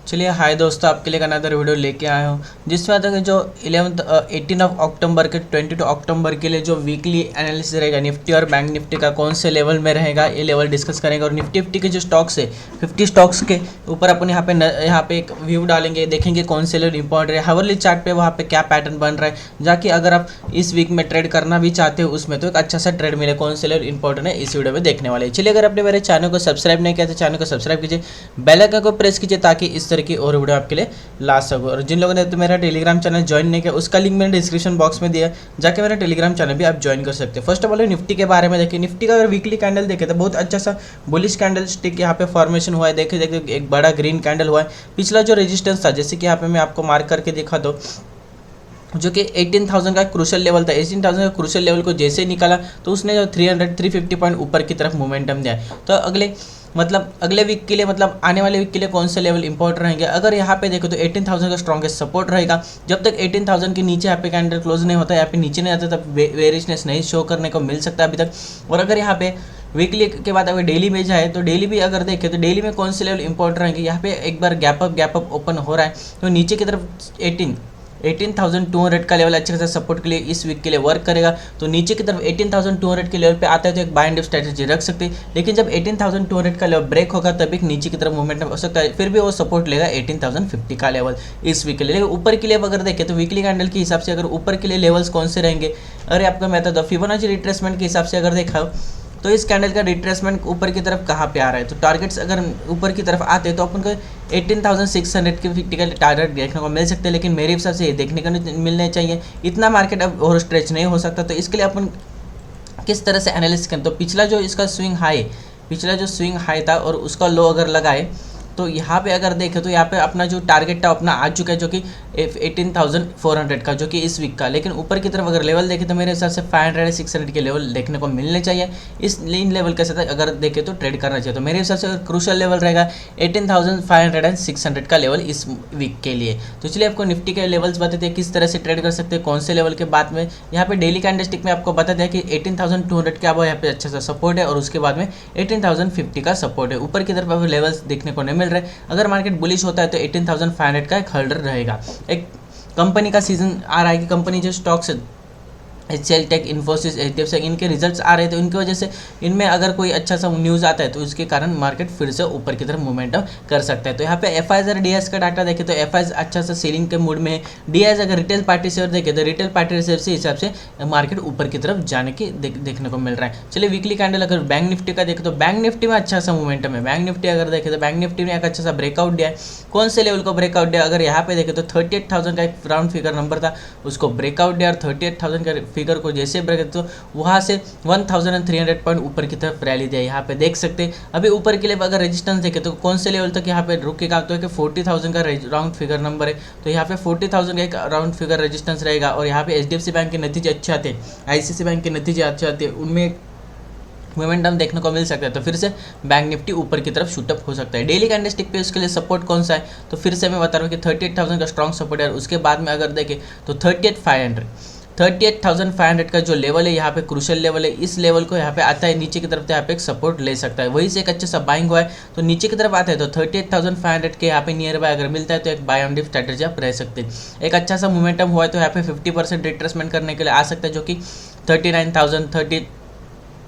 चलिए हाय दोस्तों, आपके लिए एक अनदर वीडियो लेके आया हूँ जिसमें आता है जो 18 अक्टूबर के 22 अक्टूबर के लिए जो वीकली एनालिसिस रहेगा निफ्टी और बैंक निफ्टी का कौन से लेवल में रहेगा, ये लेवल डिस्कस करेंगे। और निफ्टी फिफ्टी के जो स्टॉक्स है 50 स्टॉक्स के ऊपर अपन यहाँ पे एक व्यू डालेंगे, देखेंगे कौन से लेवल इंपॉर्टेंट है। हावरली चार्ट पे वहाँ पे क्या पैटर्न बन रहा है, जाकि अगर आप इस वीक में ट्रेड करना भी चाहते हो उसमें तो एक अच्छा सा ट्रेड मिले, कौन से लेवल इंपॉर्टेंट है इस वीडियो में देखने वाले हैं। चलिए, अगर आपने मेरे चैनल को सब्सक्राइब नहीं किया तो चैनल को सब्सक्राइब कीजिए, बेल आइकन को प्रेस कीजिए ताकि इस तरह की और वीडियो आपके लिए ला सकूँ। और जिन लोगों ने तो मेरा टेलीग्राम चैनल ज्वाइन नहीं किया उसका लिंक मैंने डिस्क्रिप्शन बॉक्स में दिया, जाके मेरा टेलीग्राम चैनल भी आप ज्वाइन कर सकते हैं। फर्स्ट ऑफ ऑल निफ्टी के बारे में देखिए, निफ्टी का अगर वीकली कैंडल देखे तो बहुत अच्छा सा बुलिश कैंडल स्टिक यहाँ पे फॉर्मेशन हुआ है। देखिए एक बड़ा ग्रीन कैंडल हुआ है। पिछला जो रेजिस्टेंस था, जैसे कि यहाँ पे मैं आपको मार्क करके दिखा दो, जो कि 18,000 का क्रूशियल लेवल था। 18,000 का क्रूशियल लेवल को जैसे निकाला तो उसने जो 350 पॉइंट ऊपर की तरफ मोमेंटम दिया। तो अगले वीक के लिए, मतलब आने वाले वीक के लिए कौन से लेवल इंपॉर्टेंट रहेंगे, अगर यहाँ पे देखो तो 18,000 का स्ट्रॉन्गेस्ट सपोर्ट रहेगा। जब तक 18,000 के नीचे यहाँ पे कैंडल क्लोज नहीं होता, यहाँ पे नीचे नहीं आता, तब वेरिशनेस नहीं शो करने को मिल सकता अभी तक। और अगर यहाँ पे वीकली के बाद अगर डेली में जाए तो डेली भी अगर देखें तो डेली में कौन से लेवल इंपॉर्टेंट रहेंगे, यहाँ पे एक बार गैप अप ओपन हो रहा है तो नीचे की तरफ 18,200 का लेवल अच्छे खासा सपोर्ट के लिए इस वीक के लिए वर्क करेगा। तो नीचे की तरफ 18,200 के लेवल पे आता है तो एक बाय एंड डिप स्ट्रेटजी रख सकते हैं। लेकिन जब 18,200 का लेवल ब्रेक होगा तब एक नीचे की तरफ मूवमेंट हो सकता है, फिर भी वो सपोर्ट लेगा 18,050 का लेवल इस वीक के लिए। लेकिन ऊपर के लिए अगर देखें तो वीकली कैंडल के हिसाब से अगर ऊपर के लिए लेवल्स कौन से रहेंगे, अरे आपका मेथड फिबोनाची रिट्रेसमेंट के हिसाब से अगर देखा तो इस कैंडल का रिट्रेसमेंट ऊपर की तरफ कहाँ पे आ रहा है, तो टारगेट्स अगर ऊपर की तरफ आते हैं तो अपन को 18,600 के 50 का टारगेट देखने को मिल सकते हैं। लेकिन मेरे हिसाब से ये देखने को मिलने चाहिए, इतना मार्केट अब और स्ट्रेच नहीं हो सकता। तो इसके लिए अपन किस तरह से एनालिसिस करें, तो पिछला जो स्विंग हाई था और उसका लो अगर लगाए तो यहाँ पे अगर देखें तो यहाँ पे अपना जो टारगेट था अपना आ चुका है, जो कि 18,400 का, जो कि इस वीक का। लेकिन ऊपर की तरफ अगर लेवल देखें तो मेरे हिसाब से 500 600 के लेवल देखने को मिलने चाहिए। इन लेवल के साथ अगर देखें तो ट्रेड करना चाहिए। तो मेरे हिसाब से क्रूशियल लेवल रहेगा 18,500 एंड 600 का लेवल इस वीक के लिए। तो चलिए आपको निफ्टी के लेवल्स बताते हैं किस तरह से ट्रेड कर सकते हैं, कौन से लेवल के बाद में। यहाँ पे डेली कैंडलस्टिक में आपको बता दिया कि 18,200 के अब यहाँ पे अच्छा सा सपोर्ट है और उसके बाद में 18,050 का सपोर्ट है। ऊपर की तरफ लेवल्स देखने को नहीं मिल रहे। अगर मार्केट बुलिश होता है तो 18,500 का एक होल्डर रहेगा। एक कंपनी का सीजन आ रहा है कि कंपनी जो stocks HCL tech, Infosys, HDFC इनके रिजल्ट्स आ रहे थे, उनकी वजह से इनमें अगर कोई अच्छा सा न्यूज़ आता है तो उसके कारण मार्केट फिर से ऊपर की तरफ मोमेंटम कर सकता है। तो यहाँ पे FIs और DIs का डाटा देखें तो FIs अच्छा सा सेलिंग के मूड में है। DIs अगर रिटेल पार्टी शेयर देखें तो रिटेल पार्टी शेयर से हिसाब से मार्केट ऊपर की तरफ जाने की देखने को मिल रहा है। चलिए वीकली कैंडल अगर बैंक निफ्टी का देखें तो बैंक निफ्टी में अच्छा सा मोमेंटम है। बैंक निफ्टी अगर देखें तो बैंक निफ्टी ने एक अच्छा सा ब्रेकआउट दिया है। कौन से लेवल को ब्रेकआउट दिया, अगर यहाँ पे देखें तो 38,000 का एक राउंड फिगर नंबर था, उसको ब्रेकआउट दिया और 38,000 का फिगर को जैसे ब्रेक तो वहाँ से 1,300 पॉइंट ऊपर की तरफ रैली दिया। यहाँ पे देख सकते हैं अभी ऊपर के लिए अगर रेजिस्टेंस देखें तो कौन से लेवल तक यहाँ पे रुकेगा, तो 40,000 का राउंड फिगर नंबर है। तो यहाँ पे 40,000 का एक राउंड फिगर रेजिस्टेंस रहेगा। और यहाँ पे HDFC बैंक के नतीजे अच्छे आते हैं, ICICI बैंक के नतीजे अच्छे आते हैं, उनमें मोमेंटम देखने को मिल सकता है। तो फिर से बैंक निफ्टी ऊपर की तरफ शूटअप हो सकता है। डेली कैंडलस्टिक पे उसके लिए सपोर्ट कौन सा है, तो फिर से मैं बता रहा हूँ कि 38,000 का स्ट्रॉन्ग सपोर्ट है। उसके बाद में अगर देखें तो 38,500 का जो लेवल है यहाँ पे क्रूशियल लेवल है। इस लेवल को यहाँ पे आता है नीचे की तरफ तो यहाँ पे एक सपोर्ट ले सकता है, वहीं से एक अच्छा सा बाइंग हुआ है तो नीचे की तरफ आता है। तो 38,500 के यहाँ पे नियर बाय अगर मिलता है तो एक बाय ऑन डिप स्ट्रेटजी आप रह सकते हैं। एक अच्छा सा मोमेंटम हुआ है तो यहाँ पे 50% रिट्रेसमेंट करने के लिए आ सकता है, जो कि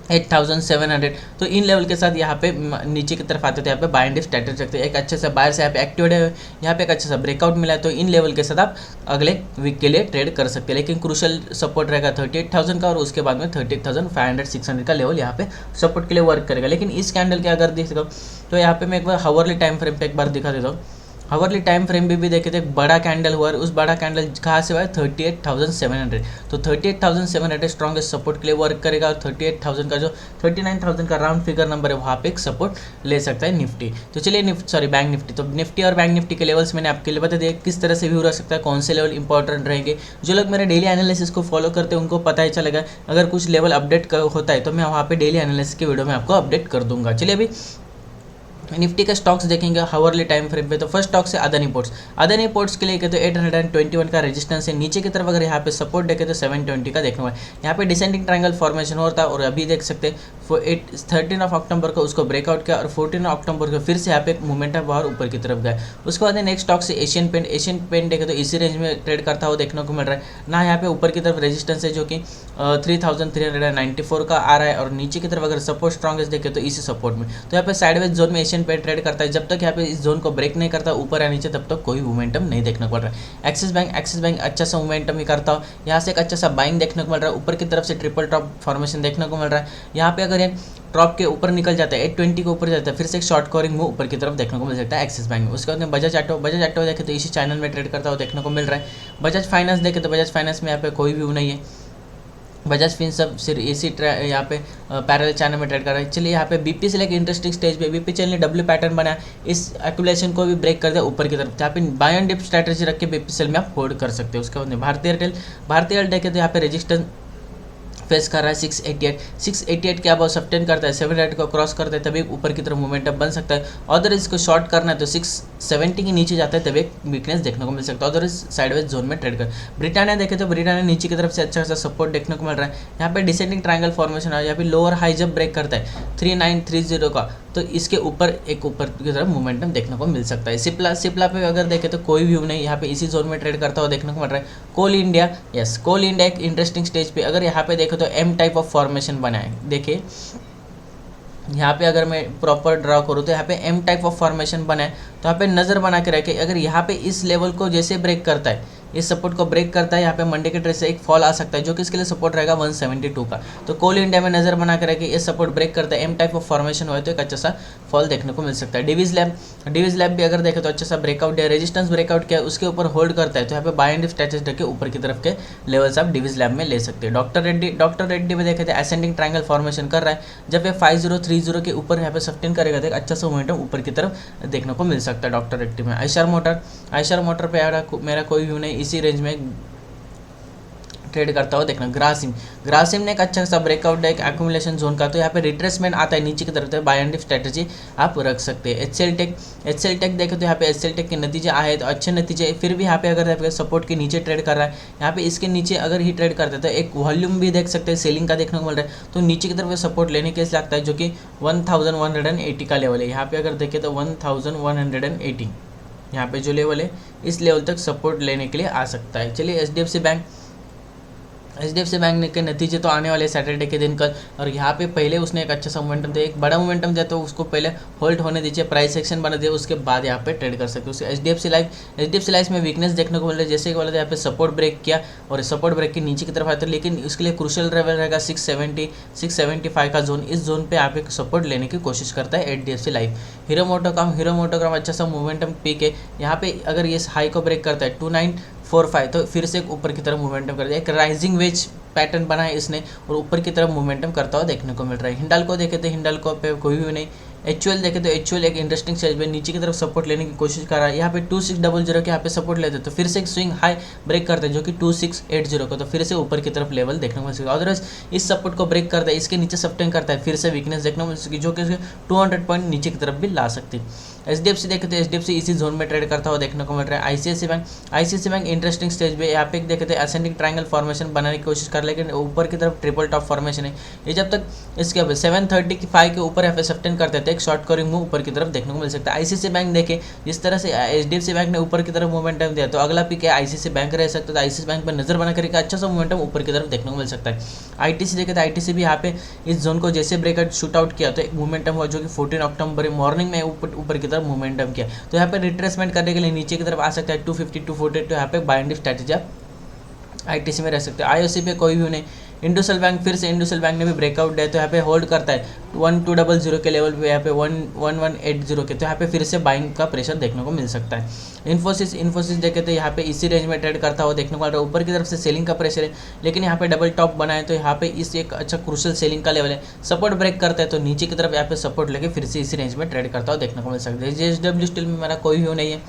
38,700। तो इन लेवल के साथ यहाँ पे नीचे की तरफ आते थे, यहाँ पे बाय एंड डिप स्ट्रेटजी रखते हैं। एक अच्छे से बायर से यहाँ पे एक्टिवेट है, यहाँ पे एक अच्छा सा ब्रेकआउट मिला है तो इन लेवल के साथ आप अगले वीक के लिए ट्रेड कर सकते हैं। लेकिन क्रूशियल सपोर्ट रहेगा 38,000 का और उसके बाद में 38,500 600 का लेवल यहाँ पे सपोर्ट के लिए वर्क करेगा। लेकिन इस कैंडल के अगर देख सको तो यहाँ पे मैं एक बार हावरली टाइम फ्रेम पे एक बार दिखा देता हूँ। हावरली टाइम फ्रेम भी देखे थे, एक बड़ा कैंडल हुआ है, उस बड़ा कैंडल कहाँ से हुआ है 38,700। तो 38,700 स्ट्रॉन्गेस्ट सपोर्ट के लिए वर्क करेगा और 38,000 का जो 39,000 का राउंड फिगर नंबर है वहाँ पे एक सपोर्ट ले सकता है निफ्टी। तो चलिए बैंक निफ्टी, तो निफ्टी और बैंक निफ्टी के लेवल्स मैंने आपके लिए बता दिया किस तरह से व्यू रह सकता है, कौन से लेवल इंपॉर्टेंट रहेंगे। जो लोग मेरे डेली एनालिसिस को फॉलो करते हैं उनको पता ही चलेगा, अगर कुछ लेवल अपडेट होता है तो मैं वहाँ पे डेली एनालिसिस के वीडियो में आपको अपडेट कर दूंगा। चलिए अभी निफ्टी के स्टॉक्स देखेंगे हावरली टाइम फ्रेम पे, तो फर्स्ट स्टॉक से अदानी पोर्ट्स। अदानी पोर्ट्स के लिए कहते हैं 821 का रेजिस्टेंस है, नीचे की तरफ अगर यहाँ पे सपोर्ट देखे तो 720 का देखने वाला है। यहाँ पे डिसेंडिंग ट्रायंगल फॉर्मेशन होता है और अभी देख सकते हैं 13 अक्टूबर को उसको ब्रेकआउट किया और 14 अक्टूबर को फिर से यहाँ पे मोमेंटम बाहर ऊपर की तरफ गया। उसके बाद नेक्स्ट स्टॉक से एशियन पेंट देखे तो इसी रेंज में ट्रेड करता हुआ देखने को मिल रहा है ना। यहाँ पे ऊपर की तरफ रेजिस्टेंस है जो कि 3394 का आ रहा है और नीचे की तरफ अगर सपोर्ट स्ट्रॉन्गेस्ट देखे तो इसी सपोर्ट में। तो यहाँ पे साइडवेज जोन में एशियन पेंट ट्रेड करता है, जब तक यहाँ पे इस जोन को ब्रेक नहीं करता ऊपर या नीचे तब तक कोई मोमेंटम नहीं देखने को मिल रहा है। एक्सिस बैंक अच्छा सा मोमेंटम ही करता हो, यहाँ से एक अच्छा सा बाइंग देखने को मिल रहा है, ऊपर की तरफ से ट्रिपल टॉप फॉर्मेशन देखने को मिल रहा है। यहाँ पे अगर ये टॉप के ऊपर निकल जाता है 820 के ऊपर जाता है फिर से एक शॉर्ट कवरिंग मूव ऊपर की तरफ देखने को मिल सकता है एक्सिस बैंक में। उसके बाद में बजाज ऑटो देखे तो इसी चैनल में ट्रेड करता हुआ देखने को मिल रहा है। बजाज फाइनेंस देखे तो बजाज फाइनेंस में यहाँ पे कोई व्यू नहीं है, बजाज फिन सब सिर्फ इसी यहाँ पे पैरेलल चैनल में ट्रेड कर रहा है। चलिए यहाँ पे बीपी से लेकर इंटरेस्टिंग स्टेज पे बीपीसीएल ने डब्ल्यू पैटर्न बनाया, इस एक्यूमुलेशन को भी ब्रेक कर दिया ऊपर की तरफ। यहाँ पे बाय एंड डिप स्ट्रैटेजी रख के बीपीसीएल में आप होल्ड कर सकते हो। उसके बाद भारतीय एयरटेल देखे तो यहाँ पे रेजिस्टेंस फेस कर रहा है 688 के अब सस्टेन करता है 700 को क्रॉस करता है तभी ऊपर की तरफ मोमेंटम बन सकता है। अदर इसको शॉर्ट करना है तो 670 के नीचे जाता है तभी एक वीकनेस देखने को मिल सकता है। अदर इस साइडवेज जोन में ट्रेड कर। ब्रिटानिया देखे तो ब्रिटानिया नीचे की तरफ से अच्छा खासा सपोर्ट देखने को मिल रहा है। यहाँ पे डिसेंडिंग ट्रायंगल फॉर्मेशन है, यहाँ पे लोअर हाई जब ब्रेक करता है 3930 का तो इसके ऊपर की तरफ मोमेंटम देखने को मिल सकता है। सिप्ला पे अगर देखें तो कोई व्यू नहीं, यहाँ पे इसी जोन में ट्रेड करता हुआ देखने को मिल रहा है। कोल इंडिया एक इंटरेस्टिंग स्टेज पे अगर यहाँ पे देखें तो एम टाइप ऑफ फॉर्मेशन बना है। देखिए यहाँ पे अगर मैं प्रॉपर ड्रॉ करूँ तो यहाँ पे एम टाइप ऑफ फॉर्मेशन बना है, तो यहाँ पे नज़र बना के रखे अगर यहाँ पे इस लेवल को जैसे ब्रेक करता है, इस सपोर्ट को ब्रेक करता है, यहाँ पे मंडे के ट्रेड से एक फॉल आ सकता है जो कि इसके लिए सपोर्ट रहेगा 172 का। तो कोल इंडिया में नज़र बना के रखे ये सपोर्ट ब्रेक करता है, एम टाइप ऑफ फॉर्मेशन हुआ तो एक अच्छा सा फॉल देखने को मिल सकता है। डिवीज लैब भी अगर देखें तो अच्छा सा ब्रेकआउट है, रेजिस्टेंस ब्रेकआउट किया उसके ऊपर होल्ड करता है, तो यहाँ पे बाय एंड स्ट्रेटेजी रख के ऊपर की तरफ के लेवल्स आप डिवीज लैब में ले सकते हैं। डॉक्टर रेड्डी में देखे थे असेंडिंग ट्रायंगल फॉर्मेशन कर रहा है, जब ये 5030 के ऊपर यहाँ पे सस्टेन करेगा तो एक अच्छा सा मोमेंटम ऊपर की तरफ देखने को मिल सकता है डॉक्टर रेड्डी में। आयशर मोटर पे मेरा कोई व्यू नहीं, इसी रेंज में ट्रेड करता हुआ देखना। ग्रासिम ने एक अच्छा सा ब्रेकआउट है एक एक्यूमुलेशन जोन का, तो यहाँ पे रिट्रेसमेंट आता है नीचे की तरफ, तो बाय एंड स्ट्रेटेजी आप रख सकते हैं। एचसीएल टेक देखे तो यहाँ पे एचसीएल टेक के नतीजे आए तो अच्छे नतीजे, फिर भी यहाँ पे अगर सपोर्ट के नीचे ट्रेड कर रहा है, यहाँ पे इसके नीचे अगर ही ट्रेड करते हैं तो एक वॉल्यूम भी देख सकते हैं सेलिंग का देखने को मिल रहा है, तो नीचे की तरफ सपोर्ट लेने के लिए लगता है जो कि 1180 का लेवल है। यहाँ पे अगर देखें तो 1180 यहाँ पे जो लेवल है इस लेवल तक सपोर्ट लेने के लिए आ सकता है। चलिए एचडीएफसी बैंक के नतीजे तो आने वाले सैटरडे के दिन कल, और यहाँ पे पहले उसने एक अच्छा सा मोमेंटम दिया, एक बड़ा मोमेंटम दिया तो उसको पहले होल्ड होने दीजिए, प्राइस सेक्शन बना दिए, उसके बाद यहाँ पे ट्रेड कर सकते हो। उसके एचडीएफसी लाइफ में वीकनेस देखने को मिल रहा है, जैसे कि बोला था यहाँ पे सपोर्ट ब्रेक किया और सपोर्ट ब्रेक के नीचे की तरफ आया था, लेकिन इसके लिए क्रूशियल लेवल रहेगा 675 का जोन, इस जोन पे आप एक सपोर्ट लेने की कोशिश करता है एचडीएफसी लाइफ। हीरो मोटोकॉम अच्छा सा मोमेंटम पीक है, यहाँ पे अगर ये हाई को ब्रेक करता है 2945 तो फिर से ऊपर की तरफ मोमेंटम कर दिया, एक राइजिंग वेज पैटर्न बना है इसने और ऊपर की तरफ मोमेंटम करता हुआ देखने को मिल रहा है। हिंडाल्को देखे तो हिंडाल्को पे कोई भी नहीं। एचयूएल देखे तो एचयूएल एक इंटरेस्टिंग स्टेज पे नीचे की तरफ सपोर्ट लेने की कोशिश कर रहा है, यहाँ पे 2600 के यहाँ पे सपोर्ट लेते तो फिर से एक स्विंग हाई ब्रेक करते हैं जो कि 2680 को, तो फिर से ऊपर की तरफ लेवल देखने को मिल सकता है। अदरवाइज इस सपोर्ट को ब्रेक करता है, इसके नीचे सस्टेन करता है, फिर से वीकनेस देखने को मिल सकती है जो कि 200 पॉइंट नीचे की तरफ भी ला सकती है। एचडीएफसी देखे तो एचडीएफसी इसी जोन में ट्रेड करता हुआ देखने को मिल रहा है। आईसीआईसी बैंक इंटरेस्टिंग स्टेज पे यहाँ पे देखे थे असेंडिंग ट्रायंगल फॉर्मेशन बनाने की कोशिश कर, लेकिन ऊपर की तरफ ट्रिपल टॉप फॉर्मेशन है, ये जब तक इसके 735 के ऊपर यहाँ पे सस्टेन करते थे एक शॉर्ट कवरिंग मूव ऊपर की तरफ देखने को मिल सकता है। आईसीआईसी बैंक देखे जिस तरह से एचडीएफसी बैंक ने ऊपर की तरफ मोमेंटम दिया, तो अगला पिक है आईसीआईसी बैंक रह सकता है, तो आईसीआईसी बैंक पर नजर बना करके अच्छा सा मोमेंटम ऊपर की तरफ देखने को मिल सकता है। आईटीसी देखे तो आईटीसी भी यहाँ पे इस जोन को जैसे ब्रेकआउट शूट आउट किया तो एक मोमेंटम हुआ जो कि 14 अक्टूबर मॉर्निंग में ऊपर की तरफ मोमेंटम किया, तो यहाँ पे रिट्रेसमेंट करने के लिए नीचे की तरफ आ सकता है 250 240, तो यहाँ पे बाय एंड स्ट्रैटेजी आप आईटीसी में रह सकते हैं। आईओसी पे कोई भी नहीं। इंडसइंड बैंक फिर से इंडसइंड बैंक ने भी ब्रेकआउट दिया, तो यहाँ पे होल्ड करता है 1200 के लेवल पे, यहाँ पे 1180 के, तो यहाँ पे फिर से बाइंग का प्रेशर देखने को मिल सकता है। इन्फोसिस देखे तो यहाँ पे इसी रेंज में ट्रेड करता हुआ देखने को मिल रहा है, ऊपर की तरफ से सेलिंग का प्रेशर है, लेकिन यहाँ पे डबल टॉप बना है, तो यहाँ पे इस एक अच्छा क्रूशियल सेलिंग का लेवल है, सपोर्ट ब्रेक करता है तो नीचे की तरफ यहाँ पे सपोर्ट लेके फिर से इसी रेंज में ट्रेड करता हुआ देखने को मिल सकता है। जेएसडब्ल्यू स्टील में मेरा कोई व्यू नहीं है।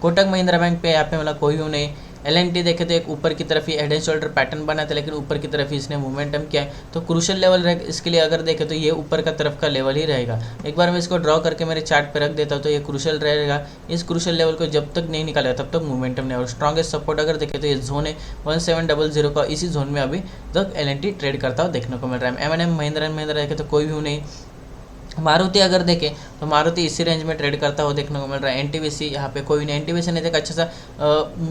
कोटक महिंद्रा बैंक पे यहाँ पे मतलब कोई व्यू नहीं। LNT देखे तो एक ऊपर की तरफ ही हेड एंड शोल्डर पैटर्न बना था, लेकिन ऊपर की तरफ ही इसने मोमेंटम किया है, तो क्रूशियल लेवल रहेगा इसके लिए अगर देखें तो ये ऊपर का तरफ का लेवल ही रहेगा। एक बार मैं इसको ड्रॉ करके मेरे चार्ट पे रख देता हूँ तो ये क्रूशियल रहेगा। इस क्रूशियल लेवल को जब तक नहीं निकालेगा तब तक मोमेंटम नहीं। और स्ट्रॉन्गेस्ट सपोर्ट अगर देखें तो ये जोन है 1700 का, इसी जोन में अभी तक LNT ट्रेड करता हुआ देखने को मिल रहा है। M&M महिंद्रा एंड महिंद्रा देखें तो कोई भी नहीं। मारुति अगर देखें तो मारुति इसी रेंज में ट्रेड करता हुआ देखने को मिल रहा है। NTPC यहाँ पे कोई नहीं। NTPC ने एक अच्छा सा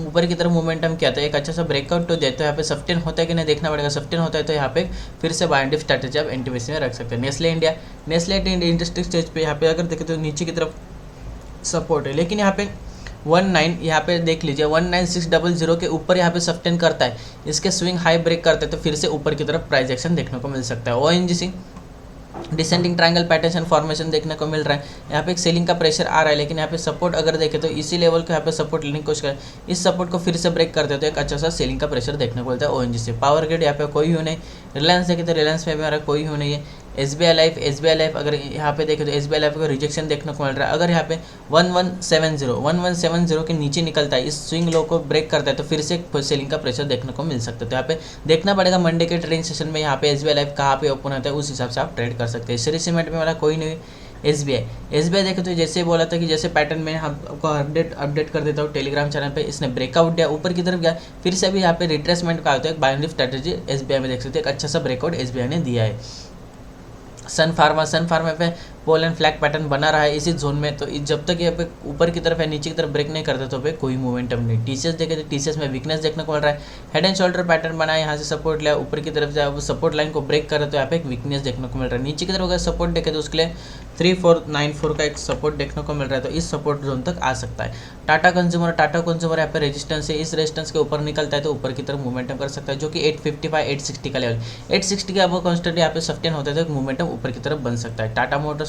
ऊपर की तरफ मोमेंटम किया था, एक अच्छा सा ब्रेकआउट तो दिया, तो यहाँ पे सस्टेन होता है कि नहीं देखना पड़ेगा। सस्टेन होता है तो यहाँ पे फिर से बाय एंड डिप स्ट्रैटेजी आप NTPC में रख सकते हैं। Nestle India, Nestle industry stage पे यहाँ पे अगर देखें तो नीचे की तरफ सपोर्ट है, लेकिन यहाँ पे 19 यहाँ पे देख लीजिए 19600 के ऊपर यहाँ पे सस्टेन करता है, इसके स्विंग हाई ब्रेक करते हैं तो फिर से ऊपर की तरफ प्राइस एक्शन देखने को मिल सकता है। ONGC descending triangle pattern formation देखने को मिल रहा है, यहाँ पे एक सेलिंग का प्रेशर आ रहा है, लेकिन यहाँ पे सपोर्ट अगर देखें तो इसी लेवल को यहाँ पे सपोर्ट लेने की कोशिश करें, इस सपोर्ट को फिर से ब्रेक करते तो एक अच्छा सा सेलिंग का प्रेशर देखने को मिलता है। ONGC पावर ग्रिड यहाँ पे कोई ही नहीं। रिलायंस देखें तो रिलायंस में भी हमारा कोई ही नहीं है। SBI लाइफ अगर यहाँ पे देखें तो SBI लाइफ को रिजेक्शन देखने को मिल रहा है। अगर यहाँ पे 1170 के नीचे निकलता है, इस स्विंग लो को ब्रेक करता है तो फिर से एक सेलिंग का प्रेशर देखने को मिल सकता है। तो यहाँ पे देखना पड़ेगा मंडे के ट्रेडिंग सेशन में यहाँ पे SBI लाइफ कहाँ पे ओपन होता है, उस हिसाब से आप ट्रेड कर सकते हैं। श्री सीमेंट में हमारा कोई नहीं। SBI देखे तो जैसे बोला था कि जैसे पैटर्न में आपको अपडेट कर देता हूँ टेलीग्राम चैनल पे, इसने ब्रेकआउट दिया, ऊपर की तरफ गया, फिर से अभी यहाँ पे रिट्रेसमेंट का होता है। Buy and dip strategy SBI में देख सकते हैं, एक अच्छा सा ब्रेकआउट SBI ने दिया है। सन फार्मा पे पोल एंड फ्लैग पैटर्न बना रहा है इसी जोन में, तो जब तक यहाँ पे ऊपर की तरफ है नीचे की तरफ ब्रेक नहीं करते तो पे कोई मोमेंटम नहीं। TCS देखे तो TCS में वीकनेस देखने को मिल रहा है। हेड एंड शोल्डर पैटर्न बना है, यहाँ से सपोर्ट लिया, ऊपर की तरफ जाए वो सपोर्ट लाइन को ब्रेक करे तो यहाँ पे एक वीकनेस देखने को मिल रहा है। नीचे की तरफ अगर सपोर्ट देखे तो उसके लिए 3494 का एक सपोर्ट देखने को मिल रहा है, तो इस सपोर्ट जोन तक आ सकता है। टाटा कंज्यूमर यहाँ पे रेजिस्टेंस है, इस रेजिस्टेंस के ऊपर निकलता है तो ऊपर की तरफ मोमेंटम कर सकता है, जो कि 855 860 का लेवल, 860 का आपको कॉन्स्टेंट यहाँ पे सस्टेन होता है तो मोमेंटम ऊपर की तरफ बन सकता है।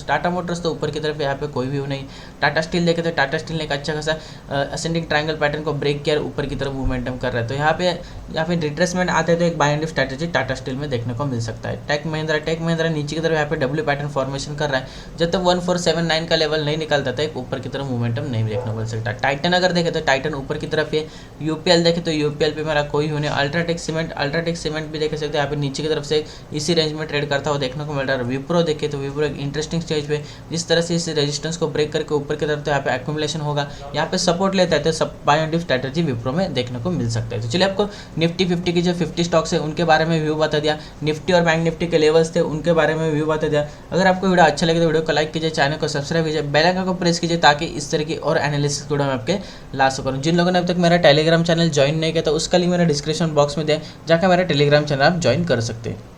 टाटा मोटर्स तो ऊपर की तरफ यहाँ पे कोई भी नहीं। टाटा स्टील देखे तो टाटा स्टील ने एक अच्छा खासा असेंडिंग ट्रायंगल पैटर्न को ब्रेक किया, ऊपर की तरफ मोमेंटम कर रहा है, तो यहाँ पे रिट्रेसमेंट आते हैं तो एक buy and dip strategy Tata Steel में देखने को मिल सकता है। टेक महिंद्रा नीचे की तरफ यहाँ पे W पैटर्न फॉर्मेशन कर रहा है, जब तक 1479 का लेवल नहीं निकलता था एक ऊपर की तरफ मोमेंटम नहीं देखने को मिल सकता। टाइटन अगर देखे तो टाइटन ऊपर की तरफ है। UPL देखे तो UPL पे मेरा कोई होने। अल्ट्राटेक सीमेंट भी देख सकते हैं, यहाँ पे नीचे की तरफ से इसी रेंज में ट्रेड करता हुआ देखने को मिल रहा है। विप्रो देखे तो विप्रो एक इंटरेस्टिंग स्टेज पे जिस तरह से इस रेजिस्टेंस को ब्रेक करके ऊपर की तरफ तो यहाँ पे एक्यूमुलेशन होगा, यहाँ पे सपोर्ट लेता है तो सब buy and dip strategy Wipro में देखने को मिल सकता है। तो चलिए आपको निफ्टी 50 की जो 50 स्टॉक्स है उनके बारे में व्यू बता दिया, निफ्टी और बैंक निफ्टी के लेवल्स थे उनके बारे में व्यू बता दिया। अगर आपको वीडियो अच्छा लगे तो वीडियो को लाइक कीजिए, चैनल को सब्सक्राइब कीजिए, बेल आइकन को प्रेस कीजिए ताकि इस तरह की और एनालिसिस वीडियो मैं आपके ला सकूँ। जिन लोगों ने अब तक मेरा टेलीग्राम चैनल ज्वाइन नहीं किया तो उसका लिंक मेरा डिस्क्रिप्शन बॉक्स में दिया, जाकर मेरा टेलीग्राम चैनल आप ज्वाइन कर सकते हैं।